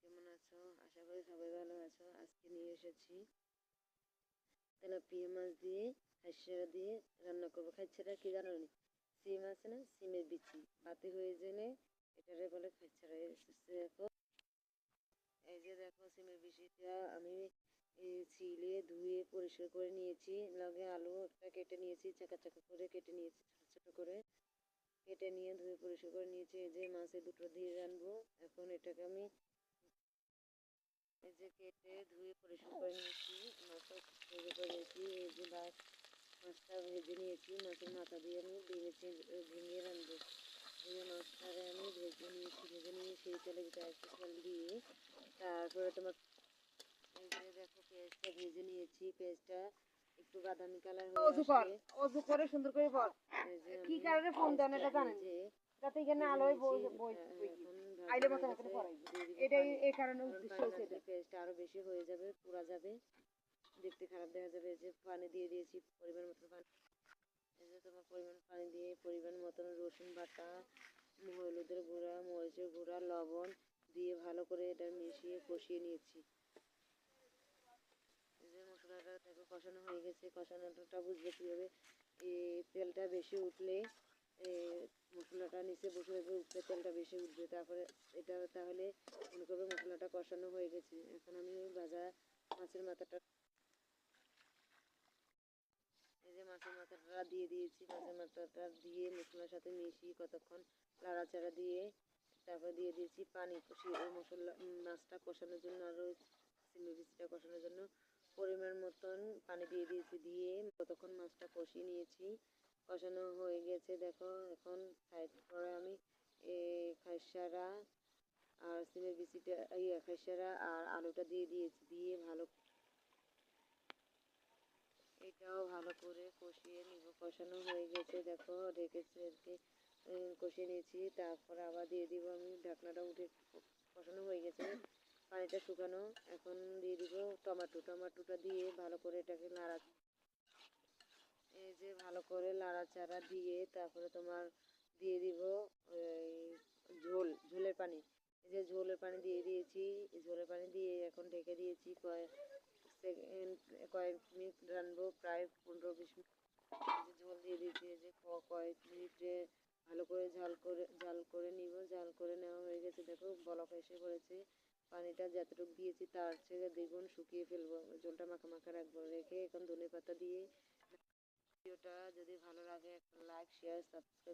কেমন আছো? আশা করি সবাই ভালো আছো। আজকে নিয়ে এসেছি তেলাপিয়া মাছ দিয়ে খাইশারা দিয়ে রান্না করবো। খাইশারা কি জানো নি? সিম আছে না, সিমের বিচি বাতি হয়ে গেলে এটারে বলে খাইশারা। দেখো, এই যে দেখো সিমের বিচিটা আমি ছিলে ধুয়ে পরিষ্কার করে নিয়েছি। লগে আলু একটা কেটে নিয়েছি, চাকা চাকা করে কেটে নিয়েছি, ছোট ছোট করে কেটে নিয়ে ধুয়ে পরিষ্কার করে নিয়েছি। এই যে মাছের দুটো দিয়ে রানবো। এখন এটাকে আমি এই যে কেটে ধুয়ে পরিষ্কার করে নিয়েছি, মাছটা তৈরি করে নিয়েছি। এই যে মাছটা ভেজে নিয়েছি, মাছের মাথা দিয়ে আমি ভেঙে রাখবো। ভেঙে মাছটারে আমি ভেজে নিয়েছি, ভেজে নিয়ে সেই তেলের ভিতরে একটু তেল দিয়ে তারপরে তোমার এই যে দেখো পেঁয়াজটা ভেজে নিয়েছি। পেঁয়াজটা একটু বাদামি কালার হয়ে আসলে অজু করে সুন্দর করে বল এই যে কি আমি কারণে ফোন দেন এটা জানেন ভেজে যাতে এখানে ভেজে আলোয় নিয়েছি। এখন ভাজা আইলে হয়ে মতো গেছে, এখানে পড়াই দিয়ে দিব এটাই পানি। এই কারণে কারণ উদ্দেশ্য পানি না হয়েছে দিলে এটা। পেঁয়াজটা আরো বেশি হয়ে যাবে, পুড়া যাবে, দেখতে খারাপ দেখা যাবে। এই যে পানি দিয়ে দিয়েছি পরিমাণ মতো পানি। এই যে তোমার পরিমাণ পানি দিয়ে পরিমাণ মতন রসুন বাটা, হলুদের গুঁড়া, মরিচের গুঁড়া, লবণ দিয়ে ভালো করে এটা মিশিয়ে কষিয়ে নিয়েছি। এই যে মশলাটা দেখো কষানো হয়ে গেছে। কষানোটা বুঝবে কীভাবে, এই তেলটা বেশি উঠলে মশলাটা নিচে বসে যাবে, উপরে তেলটা বেশি উঠবে। তারপরে এটা তাহলে মনে করবে মশলাটা কষানো হয়ে গেছে। এখন আমি ওই ভাজা মাছের মাথাটা এই যে মাছের মাথাটা দিয়ে দিয়েছি। মাছের মাথাটা দিয়ে মশলার সাথে মিশিয়ে কতক্ষণ নাড়াচাড়া দিয়ে তারপর দিয়ে দিয়েছি পানি। কষিয়ে ওই মশলা মাছটা কষানোর জন্য আরও সিমের বিচিটা কষানোর জন্য পরিমাণ মতন পানি দিয়ে দিয়েছি। দিয়ে কতক্ষণ মাছটা কষিয়ে নিয়েছি। কষানো হয়ে গেছে দেখো। এখন সাইড করে আমি খাইশারা আর সিমের বিচিটা খাইশারা আর আলুটা দিয়ে দিয়েছি। দিয়ে ভালো এটাও ভালো করে কষিয়ে নিব। কষানো হয়ে গেছে দেখো, ঢেকেছে কষিয়ে নিয়েছি। তারপর আবার দিয়ে দিব আমি ঢাকনাটা উঠে। কষানো হয়ে গেছে, পানিটা শুকানো। এখন দিয়ে দিব টমাটোটা দিয়ে ভালো করে এটাকে এই যে ভালো করে নাড়াচাড়া দিয়ে তারপরে তোমার দিয়ে দিব ঝোলের পানি। এই যে ঝোলের পানি দিয়ে দিয়েছি। ঝোলের পানি দিয়ে এখন ঢেকে দিয়েছি। কয়েক মিনিট রানবো, প্রায় 15-20 মিনিট। এই যে ঝোল দিয়ে দিয়েছি। এই যে কয়েক মিনিটে ভালো করে জাল করে নিব। জাল করে নেওয়া হয়ে গেছে দেখো, বলক এসে পড়েছে। পানিটা যতটুকু দিয়েছি তার থেকে দ্বিগুণ শুকিয়ে ফেলবো, ঝোলটা মাখা মাখা রাখবো। রেখে এখন ধনেপাতা দিয়ে। ভিডিওটা যদি ভালো লাগে একটা লাইক, শেয়ার, সাবস্ক্রাইব